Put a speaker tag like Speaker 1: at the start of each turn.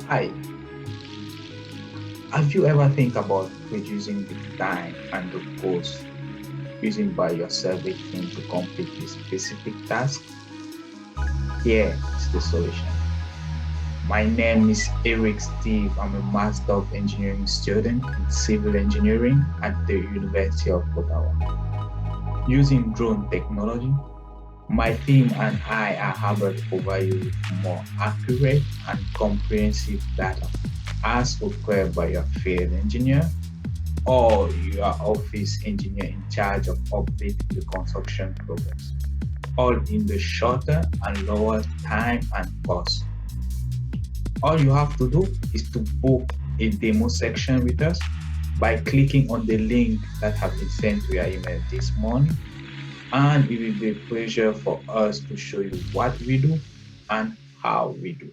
Speaker 1: Hi, have you ever think about reducing the time and the cost using by your survey team to complete a specific task? Here is the solution. My name is Eric Steve. I'm a Master of Engineering student in Civil Engineering at the University of Ottawa. Using drone technology, my team and I are able to provide you with more accurate and comprehensive data as required by your field engineer or your office engineer in charge of updating the construction progress, all in the shorter and lower time and cost. All you have to do is to book a demo section with us by clicking on the link that have been sent to your email this morning, and it will be a pleasure for us to show you what we do and how we do.